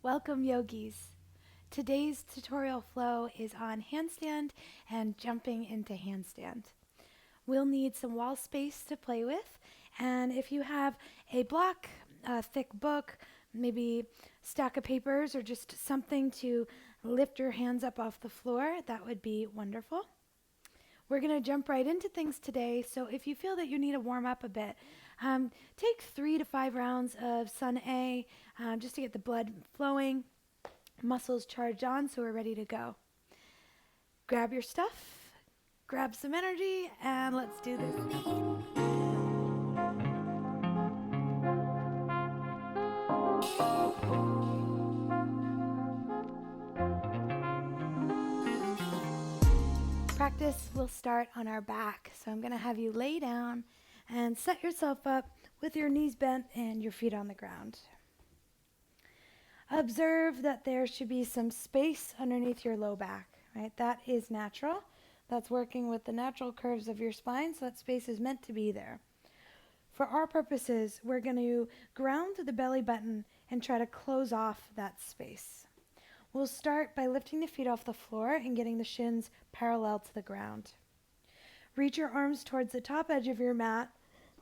Welcome, yogis. Today's tutorial flow is on handstand and jumping into handstand. We'll need some wall space to play with, and if you have a block, a thick book, maybe stack of papers, or just something to lift your hands up off the floor, that would be wonderful. We're going to jump right into things today, so if you feel that you need to warm up a bit, take 3 to 5 rounds of Sun A just to get the blood flowing, muscles charged on so we're ready to go. Grab your stuff, grab some energy, and let's do this. Practice will start on our back, so I'm going to have you lay down and set yourself up with your knees bent and your feet on the ground. Observe that there should be some space underneath your low back, right? That is natural. That's working with the natural curves of your spine, so that space is meant to be there. For our purposes, we're going to ground to the belly button and try to close off that space. We'll start by lifting the feet off the floor and getting the shins parallel to the ground. Reach your arms towards the top edge of your mat,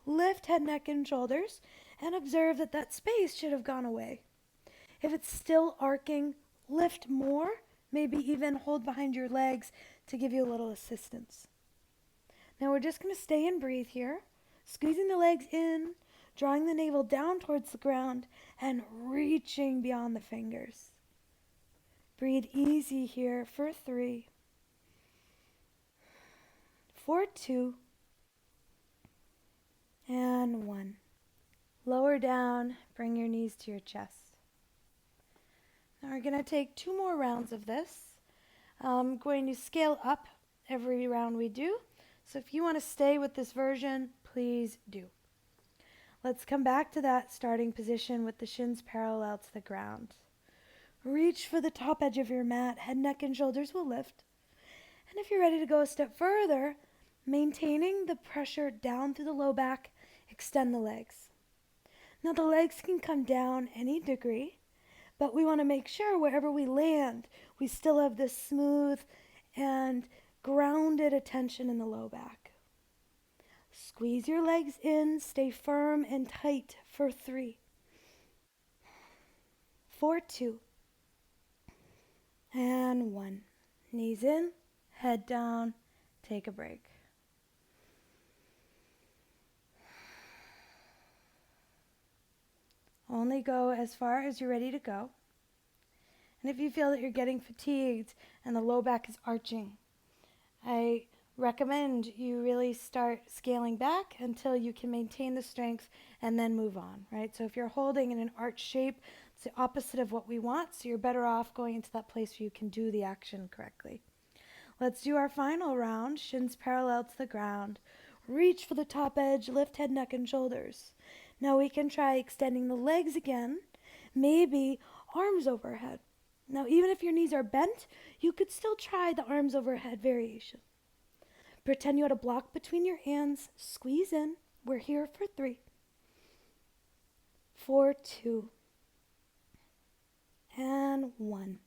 lift head, neck, and shoulders, and observe that that space should have gone away. If it's still arcing, lift more, maybe even hold behind your legs to give you a little assistance. Now we're just going to stay and breathe here, squeezing the legs in, drawing the navel down towards the ground, and reaching beyond the fingers. Breathe easy here for 3, for 2, and 1. Lower down, bring your knees to your chest. Now we're going to take 2 more rounds of this. I'm going to scale up every round we do. So if you want to stay with this version, please do. Let's come back to that starting position with the shins parallel to the ground. Reach for the top edge of your mat. Head, neck, and shoulders will lift. And if you're ready to go a step further, maintaining the pressure down through the low back, extend the legs. Now the legs can come down any degree, but we want to make sure wherever we land, we still have this smooth and grounded attention in the low back. Squeeze your legs in, stay firm and tight for 3, for 2, and 1. Knees in, head down, take a break. Only go as far as you're ready to go. And if you feel that you're getting fatigued and the low back is arching, I recommend you really start scaling back until you can maintain the strength and then move on, right? So if you're holding in an arch shape, it's the opposite of what we want, so you're better off going into that place where you can do the action correctly. Let's do our final round, shins parallel to the ground. Reach for the top edge, lift head, neck, and shoulders. Now we can try extending the legs again, maybe arms overhead. Now even if your knees are bent, you could still try the arms overhead variation. Pretend you had a block between your hands, squeeze in. We're here for 3, for 2, and 1.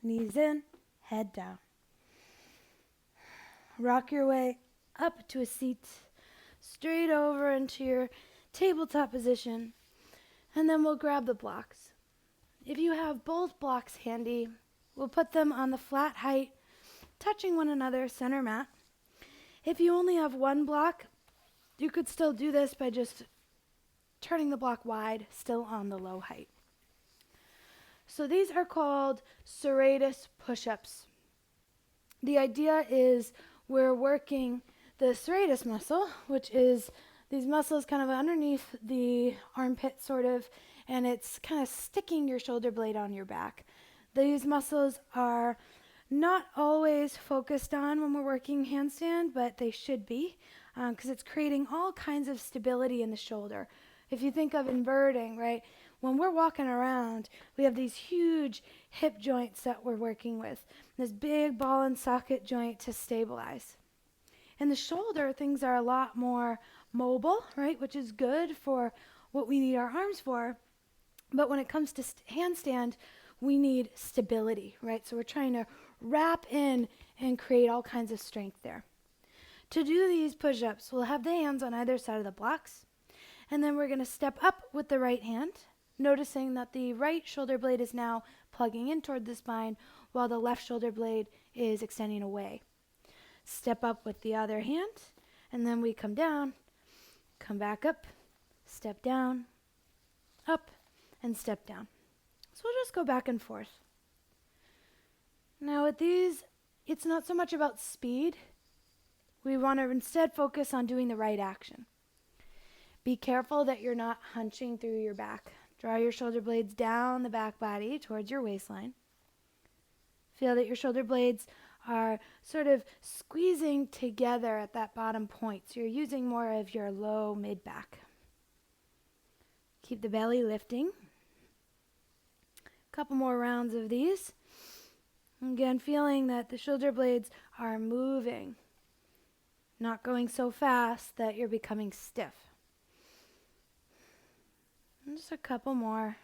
Knees in, head down. Rock your way up to a seat, straight over into your tabletop position, and then we'll grab the blocks. If you have both blocks handy, we'll put them on the flat height, touching one another, center mat. If you only have one block, you could still do this by just turning the block wide, still on the low height. So these are called Serratus Push-Ups. The idea is we're working the serratus muscle, which is these muscles kind of underneath the armpit sort of, and it's kind of sticking your shoulder blade on your back. These muscles are not always focused on when we're working handstand, but they should be, because it's creating all kinds of stability in the shoulder. If you think of inverting, right, when we're walking around, we have these huge hip joints that we're working with, this big ball and socket joint to stabilize. In the shoulder, things are a lot more mobile, right, which is good for what we need our arms for. But when it comes to handstand, we need stability, right? So we're trying to wrap in and create all kinds of strength there. To do these push-ups, we'll have the hands on either side of the blocks, and then we're going to step up with the right hand, noticing that the right shoulder blade is now plugging in toward the spine while the left shoulder blade is extending away. Step up with the other hand, and then we come down, come back up, step down, up, and step down. So we'll just go back and forth. Now with these, it's not so much about speed. We want to instead focus on doing the right action. Be careful that you're not hunching through your back. Draw your shoulder blades down the back body towards your waistline. Feel that your shoulder blades are sort of squeezing together at that bottom point. So you're using more of your low mid-back. Keep the belly lifting. A couple more rounds of these. Again, feeling that the shoulder blades are moving, not going so fast that you're becoming stiff. And just a couple more.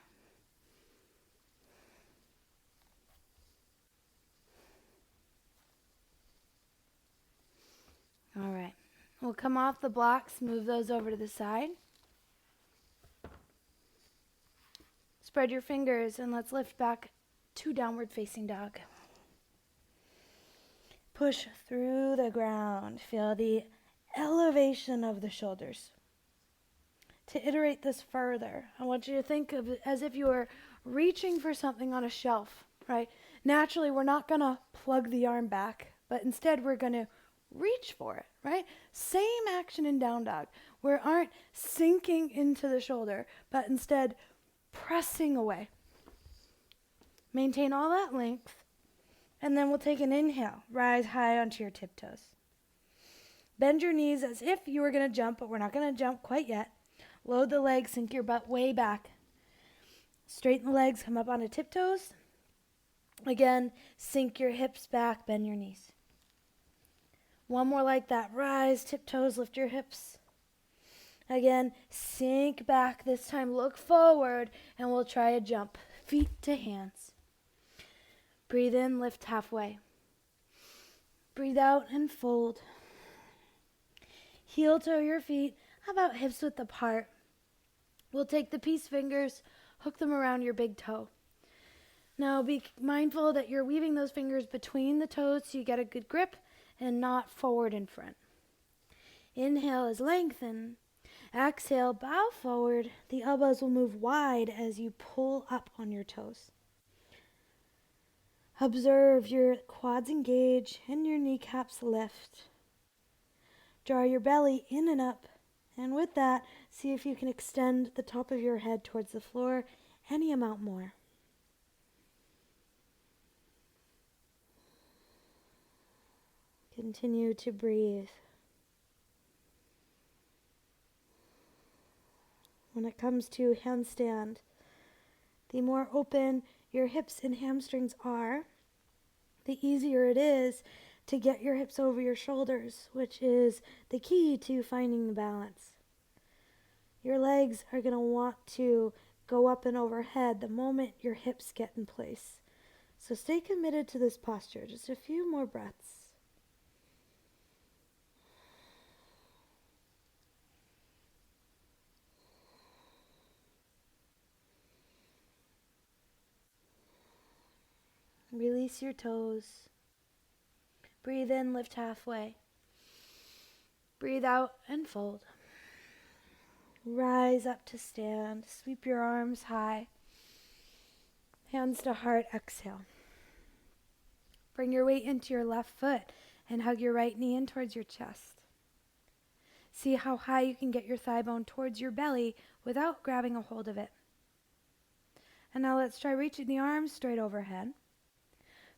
All right. We'll come off the blocks, move those over to the side. Spread your fingers and let's lift back to downward facing dog. Push through the ground. Feel the elevation of the shoulders. To iterate this further, I want you to think of it as if you were reaching for something on a shelf, right? Naturally, we're not going to plug the arm back, but instead we're going to reach for it, right? Same action in down dog. We aren't sinking into the shoulder, but instead pressing away. Maintain all that length. And then we'll take an inhale. Rise high onto your tiptoes. Bend your knees as if you were going to jump, but we're not going to jump quite yet. Load the legs, sink your butt way back. Straighten the legs, come up onto tiptoes. Again, sink your hips back, bend your knees. One more like that. Rise, tiptoes, lift your hips. Again, sink back. This time look forward, and we'll try a jump. Feet to hands. Breathe in, lift halfway. Breathe out and fold. Heel toe your feet about hips width apart. We'll take the peace fingers, hook them around your big toe. Now be mindful that you're weaving those fingers between the toes so you get a good grip and not forward and front. Inhale is lengthen. Exhale, bow forward. The elbows will move wide as you pull up on your toes. Observe your quads engage and your kneecaps lift. Draw your belly in and up, and with that, see if you can extend the top of your head towards the floor any amount more. Continue to breathe. When it comes to handstand, the more open your hips and hamstrings are, the easier it is to get your hips over your shoulders, which is the key to finding the balance. Your legs are going to want to go up and overhead the moment your hips get in place. So stay committed to this posture. Just a few more breaths. Release your toes. Breathe in, lift halfway. Breathe out and fold. Rise up to stand. Sweep your arms high. Hands to heart, exhale. Bring your weight into your left foot and hug your right knee in towards your chest. See how high you can get your thigh bone towards your belly without grabbing a hold of it. And now let's try reaching the arms straight overhead.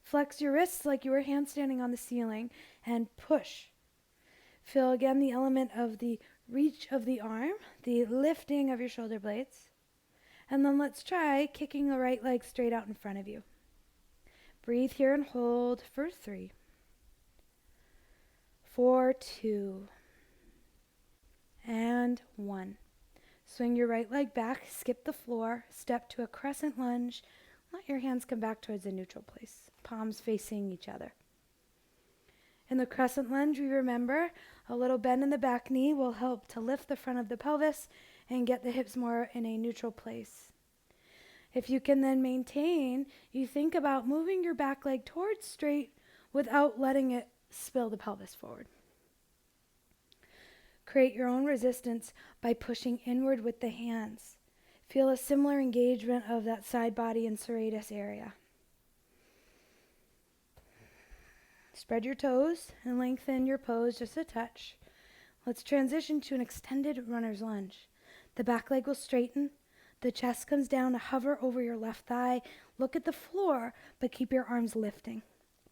Flex your wrists like you were handstanding on the ceiling and push. Feel again the element of the reach of the arm, the lifting of your shoulder blades. And then let's try kicking the right leg straight out in front of you. Breathe here and hold for 3, 4, 2, and 1. Swing your right leg back, skip the floor, step to a crescent lunge. Let your hands come back towards a neutral place, palms facing each other. In the crescent lunge, we remember a little bend in the back knee will help to lift the front of the pelvis and get the hips more in a neutral place. If you can then maintain, you think about moving your back leg towards straight without letting it spill the pelvis forward. Create your own resistance by pushing inward with the hands. Feel a similar engagement of that side body and serratus area. Spread your toes and lengthen your pose just a touch. Let's transition to an extended runner's lunge. The back leg will straighten. The chest comes down to hover over your left thigh. Look at the floor, but keep your arms lifting.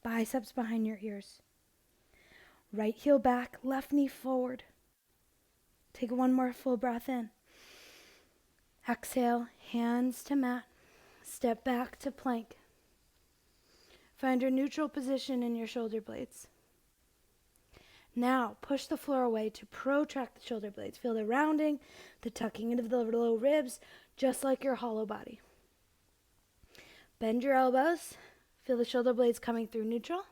Biceps behind your ears. Right heel back, left knee forward. Take one more full breath in. Exhale, hands to mat. Step back to plank. Find your neutral position in your shoulder blades. Now, push the floor away to protract the shoulder blades. Feel the rounding, the tucking into the low ribs, just like your hollow body. Bend your elbows. Feel the shoulder blades coming through neutral.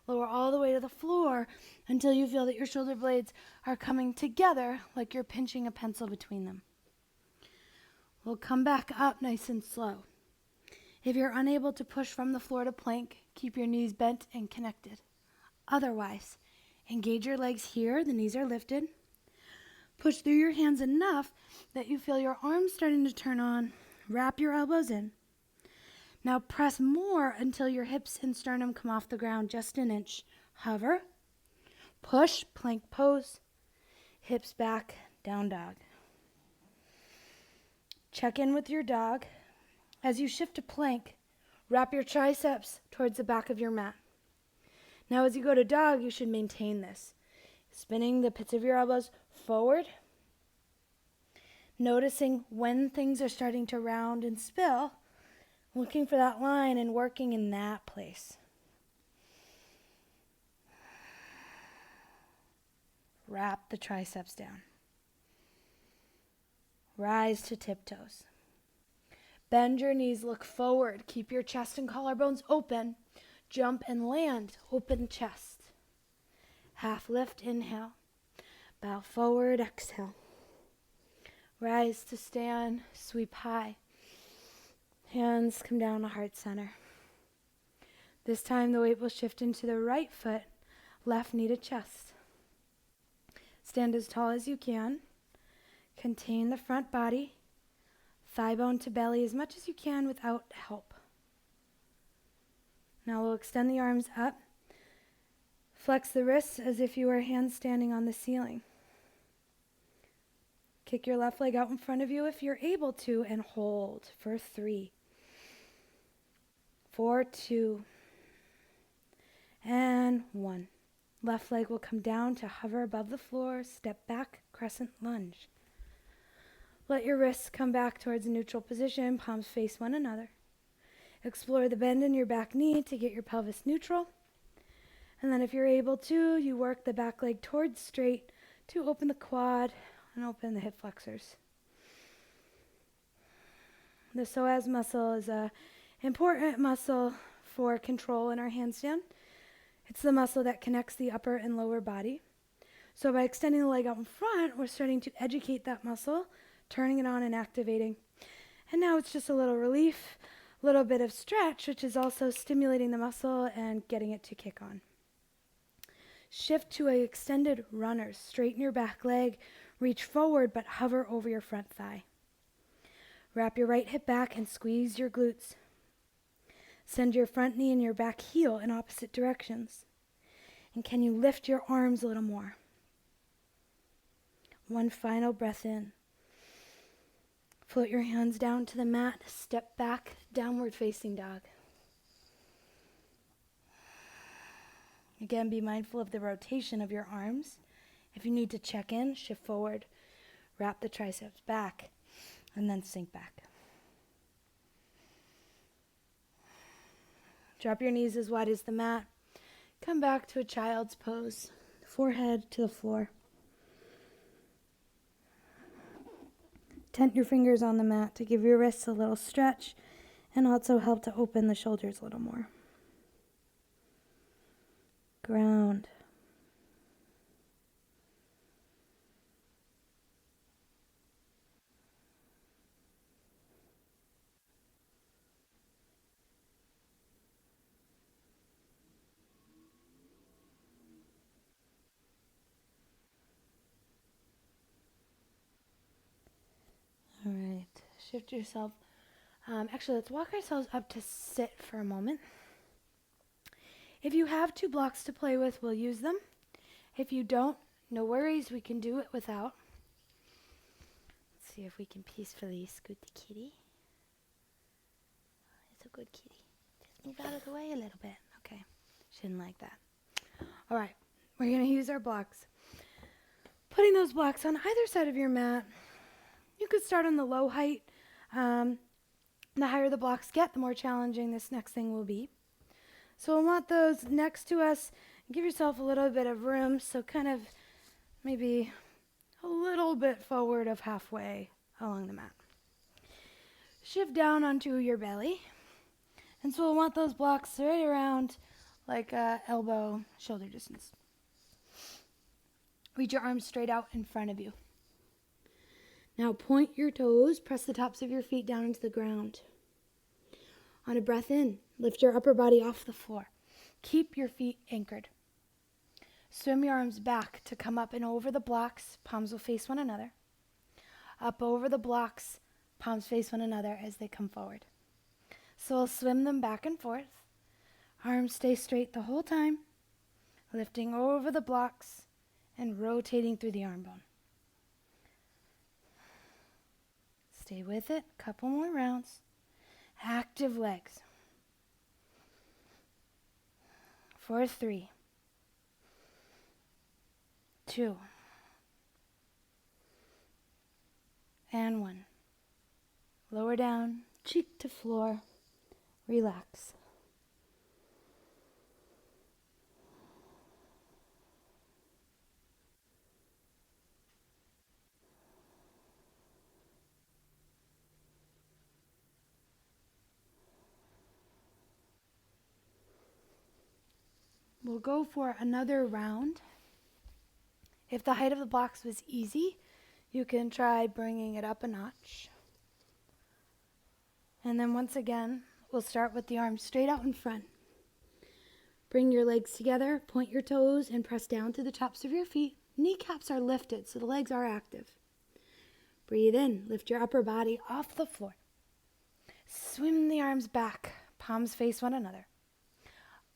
Lower all the way to the floor until you feel that your shoulder blades are coming together like you're pinching a pencil between them. We'll come back up nice and slow. If you're unable to push from the floor to plank, keep your knees bent and connected. Otherwise, engage your legs here, the knees are lifted. Push through your hands enough that you feel your arms starting to turn on. Wrap your elbows in. Now press more until your hips and sternum come off the ground just an inch. Hover, push, plank pose, hips back, down dog. Check in with your dog. As you shift to plank, wrap your triceps towards the back of your mat. Now as you go to dog, you should maintain this. Spinning the pits of your elbows forward. Noticing when things are starting to round and spill. Looking for that line and working in that place. Wrap the triceps down. Rise to tiptoes. Bend your knees, look forward. Keep your chest and collarbones open. Jump and land, open chest. Half lift, inhale. Bow forward, exhale. Rise to stand, sweep high. Hands come down to heart center. This time the weight will shift into the right foot, left knee to chest. Stand as tall as you can. Contain the front body. Thigh bone to belly as much as you can without help. Now we'll extend the arms up. Flex the wrists as if you were handstanding on the ceiling. Kick your left leg out in front of you if you're able to and hold for 3, 4, 2, and 1. Left leg will come down to hover above the floor. Step back, crescent lunge. Let your wrists come back towards a neutral position. Palms face one another. Explore the bend in your back knee to get your pelvis neutral. And then if you're able to, you work the back leg towards straight to open the quad and open the hip flexors. The psoas muscle is an important muscle for control in our handstand. It's the muscle that connects the upper and lower body. So by extending the leg out in front, we're starting to educate that muscle, turning it on and activating. And now it's just a little relief, a little bit of stretch, which is also stimulating the muscle and getting it to kick on. Shift to an extended runner. Straighten your back leg, reach forward but hover over your front thigh. Wrap your right hip back and squeeze your glutes. Send your front knee and your back heel in opposite directions. And can you lift your arms a little more? One final breath in. Float your hands down to the mat. Step back, downward facing dog. Again, be mindful of the rotation of your arms. If you need to check in, shift forward, wrap the triceps back, and then sink back. Drop your knees as wide as the mat. Come back to a child's pose, forehead to the floor. Tent your fingers on the mat to give your wrists a little stretch and also help to open the shoulders a little more. Ground. All right, shift yourself. Actually, let's walk ourselves up to sit for a moment. If you have 2 blocks to play with, we'll use them. If you don't, no worries, we can do it without. Let's see if we can peacefully scoot the kitty. It's a good kitty. Just move out of the way a little bit. Okay, she didn't like that. All right, we're going to use our blocks. Putting those blocks on either side of your mat. You could start on the low height. The higher the blocks get, the more challenging this next thing will be. So we'll want those next to us. Give yourself a little bit of room, so kind of maybe a little bit forward of halfway along the mat. Shift down onto your belly. And so we'll want those blocks right around like elbow, shoulder distance. Reach your arms straight out in front of you. Now point your toes, press the tops of your feet down into the ground. On a breath in, lift your upper body off the floor. Keep your feet anchored. Swim your arms back to come up and over the blocks, palms will face one another. Up over the blocks, palms face one another as they come forward. So we'll swim them back and forth. Arms stay straight the whole time, lifting over the blocks and rotating through the arm bone. Stay with it, couple more rounds. Active legs. For 3, 2, and 1. Lower down, cheek to floor, relax. We'll go for another round. If the height of the blocks was easy, you can try bringing it up a notch. And then once again, we'll start with the arms straight out in front. Bring your legs together, point your toes, and press down through the tops of your feet. Kneecaps are lifted, so the legs are active. Breathe in, lift your upper body off the floor. Swim the arms back, palms face one another.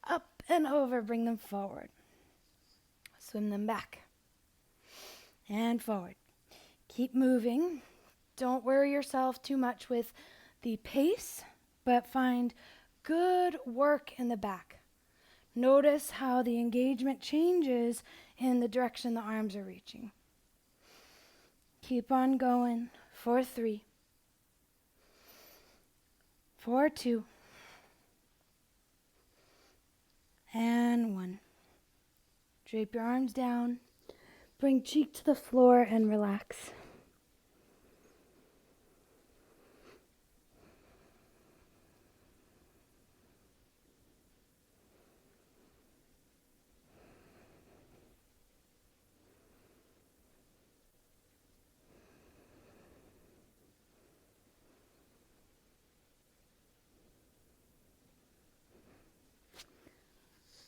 Up and over, bring them forward. Swim them back and forward. Keep moving. Don't worry yourself too much with the pace, but find good work in the back. Notice how the engagement changes in the direction the arms are reaching. Keep on going. For 3, for 2, and 1. Drape your arms down. Bring cheek to the floor and relax.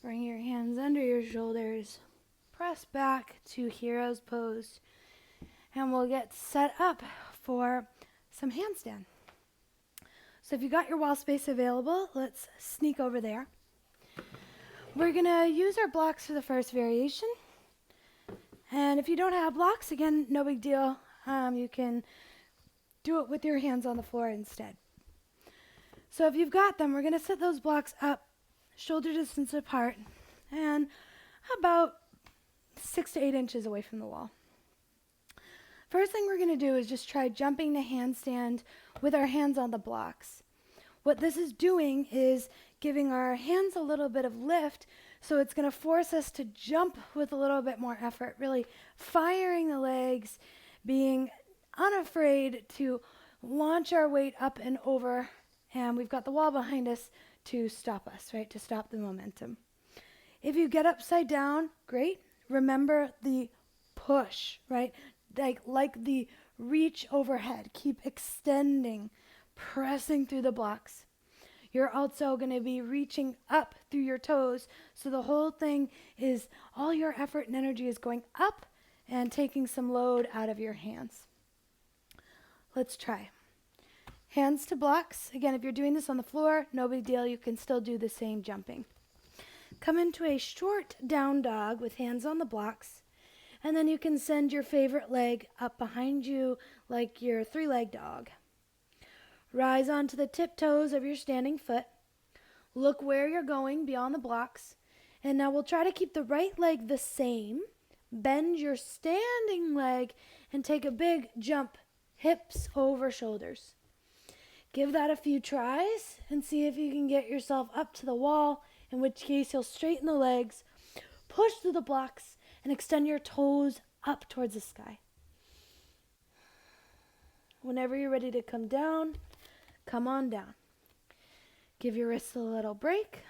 Bring your hands under your shoulders. Press back to hero's pose. And we'll get set up for some handstand. So if you got your wall space available, let's sneak over there. We're going to use our blocks for the first variation. And if you don't have blocks, again, no big deal. You can do it with your hands on the floor instead. So if you've got them, we're going to set those blocks up shoulder distance apart and about 6 to 8 inches away from the wall. First thing we're going to do is just try jumping to handstand with our hands on the blocks. What this is doing is giving our hands a little bit of lift, so it's going to force us to jump with a little bit more effort, really firing the legs, being unafraid to launch our weight up and over, and we've got the wall behind us to stop us, right? To stop the momentum. If you get upside down, great. Remember the push, right? Like the reach overhead. Keep extending, pressing through the blocks. You're also going to be reaching up through your toes, so the whole thing is, all your effort and energy is going up and taking some load out of your hands. Let's try. Hands to blocks. Again, if you're doing this on the floor, no big deal. You can still do the same jumping. Come into a short down dog with hands on the blocks, and then you can send your favorite leg up behind you like your three-legged dog. Rise onto the tiptoes of your standing foot. Look where you're going beyond the blocks. And now we'll try to keep the right leg the same. Bend your standing leg and take a big jump, hips over shoulders. Give that a few tries and see if you can get yourself up to the wall, in which case you'll straighten the legs, push through the blocks, and extend your toes up towards the sky. Whenever you're ready to come down, come on down. Give your wrists a little break.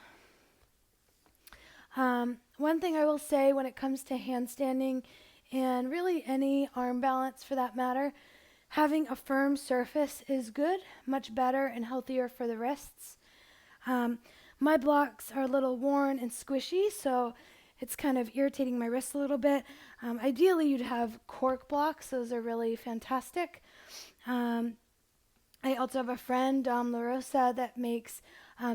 One thing I will say when it comes to handstanding, and really any arm balance for that matter, having a firm surface is good, much better and healthier for the wrists. My blocks are a little worn and squishy, so it's kind of irritating my wrists a little bit. Ideally, you'd have cork blocks. Those are really fantastic. I also have a friend, Dom LaRosa, that makes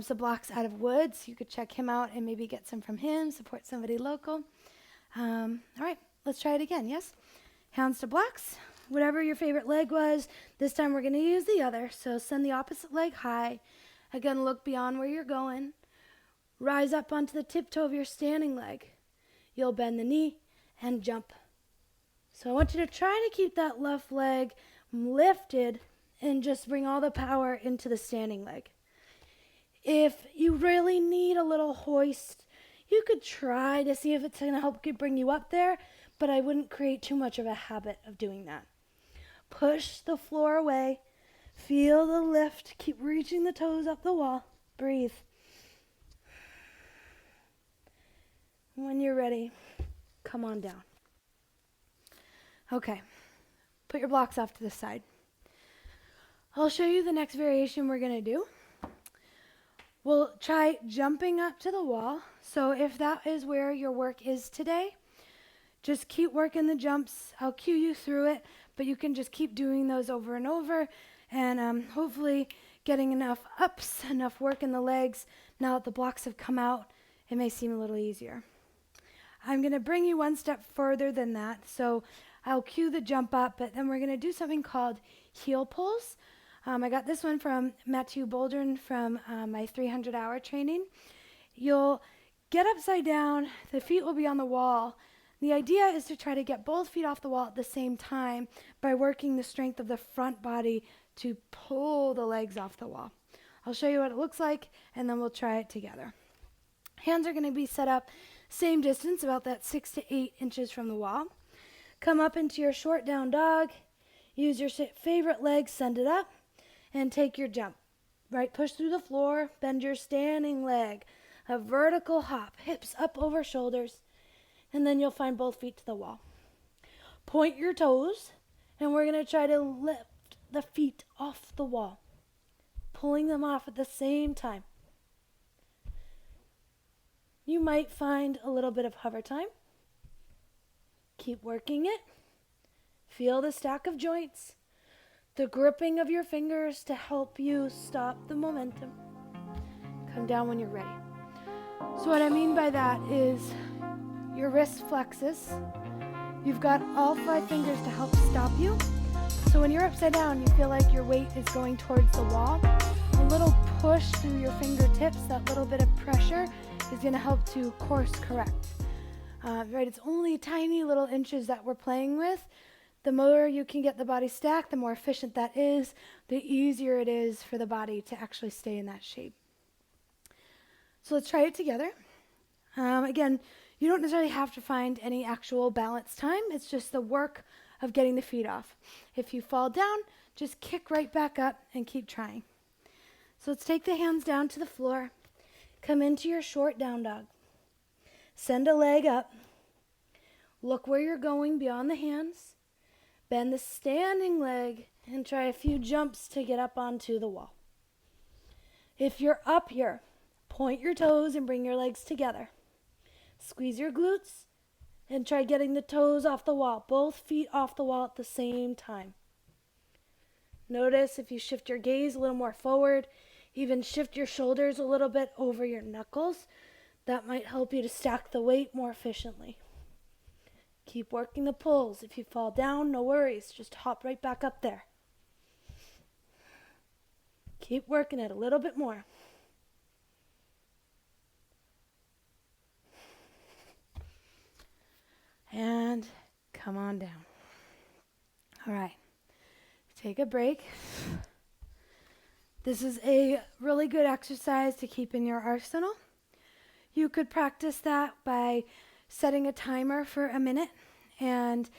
some blocks out of wood, so you could check him out and maybe get some from him, support somebody local. All right, let's try it again, yes? Hands to blocks. Whatever your favorite leg was, this time we're going to use the other, so send the opposite leg high. Again, look beyond where you're going. Rise up onto the tiptoe of your standing leg. You'll bend the knee and jump. So I want you to try to keep that left leg lifted and just bring all the power into the standing leg. If you really need a little hoist, you could try to see if it's going to help bring you up there, but I wouldn't create too much of a habit of doing that. Push the floor away. Feel the lift. Keep reaching the toes up the wall. Breathe. When you're ready, come on down. Okay, put your blocks off to the side. I'll show you the next variation we're going to do. We'll try jumping up to the wall. So if that is where your work is today, just keep working the jumps. I'll cue you through it, but you can just keep doing those over and over, and hopefully getting enough ups, enough work in the legs. Now that the blocks have come out, it may seem a little easier. I'm going to bring you one step further than that. So I'll cue the jump up, but then we're going to do something called heel pulls. I got this one from Matthew Boldrin from my 300-hour training. You'll get upside down. The feet will be on the wall. The idea is to try to get both feet off the wall at the same time by working the strength of the front body to pull the legs off the wall. I'll show you what it looks like, and then we'll try it together. Hands are going to be set up same distance, about that 6 to 8 inches from the wall. Come up into your short down dog. Use your favorite leg, send it up, and take your jump. Right, push through the floor, bend your standing leg. A vertical hop, hips up over shoulders, and then you'll find both feet to the wall. Point your toes, and we're going to try to lift the feet off the wall, pulling them off at the same time. You might find a little bit of hover time. Keep working it. Feel the stack of joints, the gripping of your fingers to help you stop the momentum. Come down when you're ready. So what I mean by that is your wrist flexes. You've got all 5 fingers to help stop you. So when you're upside down, you feel like your weight is going towards the wall. A little push through your fingertips, that little bit of pressure is going to help to course correct. Right, it's only tiny little inches that we're playing with. The more you can get the body stacked, the more efficient that is, the easier it is for the body to actually stay in that shape. So let's try it together. Again, you don't necessarily have to find any actual balance time. It's just the work of getting the feet off. If you fall down, just kick right back up and keep trying. So let's take the hands down to the floor. Come into your short down dog. Send a leg up. Look where you're going beyond the hands. Bend the standing leg and try a few jumps to get up onto the wall. If you're up here, point your toes and bring your legs together. Squeeze your glutes and try getting the toes off the wall, both feet off the wall at the same time. Notice if you shift your gaze a little more forward, even shift your shoulders a little bit over your knuckles, that might help you to stack the weight more efficiently. Keep working the pulls. If you fall down, no worries, just hop right back up there. Keep working it a little bit more. And come on down. All right, take a break. This is a really good exercise to keep in your arsenal. You could practice that by setting a timer for a minute, and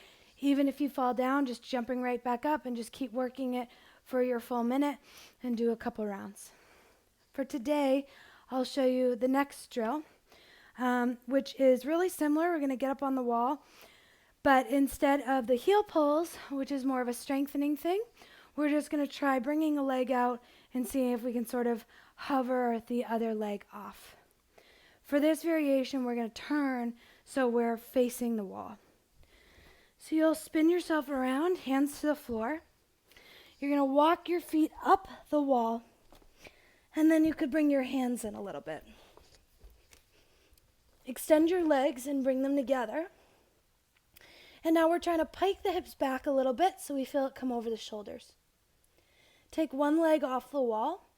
even if you fall down, just jumping right back up and just keep working it for your full minute and do a couple rounds. For today, I'll show you the next drill, which is really similar. We're going to get up on the wall, but instead of the heel pulls, which is more of a strengthening thing, we're just going to try bringing a leg out and seeing if we can sort of hover the other leg off. For this variation, we're going to turn so we're facing the wall. So you'll spin yourself around, hands to the floor. You're going to walk your feet up the wall, and then you could bring your hands in a little bit. Extend your legs and bring them together. And now we're trying to pike the hips back a little bit so we feel it come over the shoulders. Take one leg off the wall,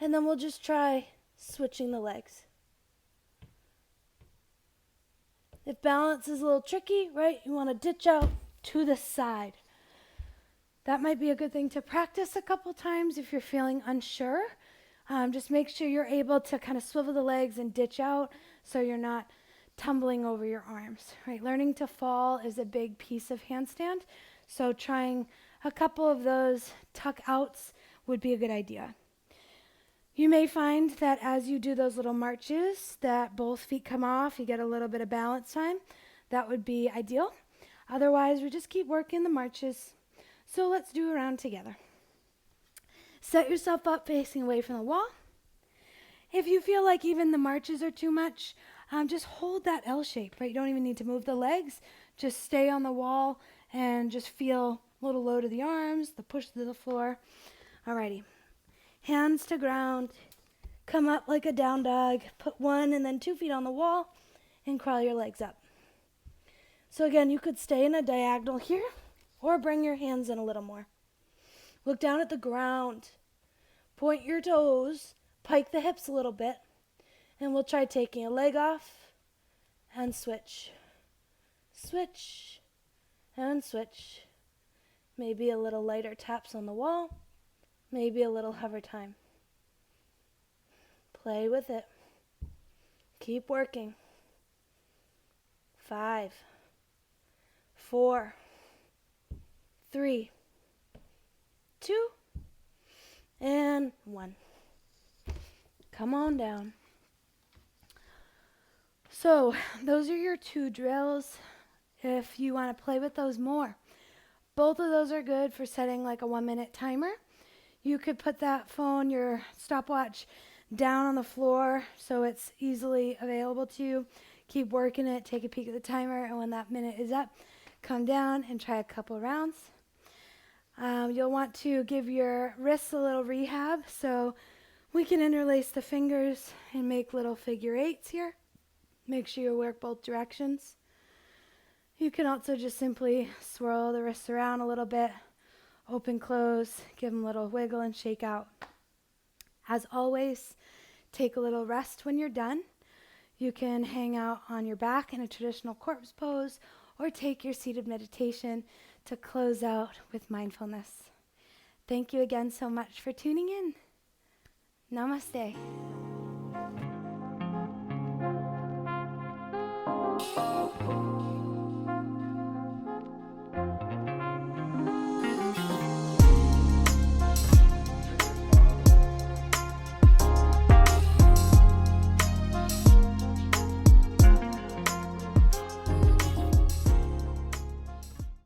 and then we'll just try switching the legs. If balance is a little tricky, right, you want to ditch out to the side. That might be a good thing to practice a couple times if you're feeling unsure. Just make sure you're able to kind of swivel the legs and ditch out so you're not tumbling over your arms, right? Learning to fall is a big piece of handstand, so trying a couple of those tuck outs would be a good idea. You may find that as you do those little marches that both feet come off, you get a little bit of balance time. That would be ideal. Otherwise, we just keep working the marches. So let's do a round together. Set yourself up facing away from the wall. If you feel like even the marches are too much, just hold that L shape, right? You don't even need to move the legs. Just stay on the wall and just feel a little low to the arms, the push to the floor. Alrighty. Hands to ground. Come up like a down dog. Put 1 and then 2 feet on the wall and crawl your legs up. So again, you could stay in a diagonal here or bring your hands in a little more. Look down at the ground. Point your toes. Pike the hips a little bit. And we'll try taking a leg off and switch. Switch and switch. Maybe a little lighter taps on the wall. Maybe a little hover time. Play with it. Keep working. 5, 4, 3, 2, and 1. Come on down. So those are your 2 drills. If you want to play with those more, both of those are good for setting like a 1-minute timer. You could put that phone, your stopwatch, down on the floor so it's easily available to you. Keep working it, take a peek at the timer, and when that minute is up, come down and try a couple rounds. You'll want to give your wrists a little rehab, so we can interlace the fingers and make little figure 8s here. Make sure you work both directions. You can also just simply swirl the wrists around a little bit, open, close, give them a little wiggle and shake out. As always, take a little rest when you're done. You can hang out on your back in a traditional corpse pose or take your seated meditation to close out with mindfulness. Thank you again so much for tuning in. Namaste.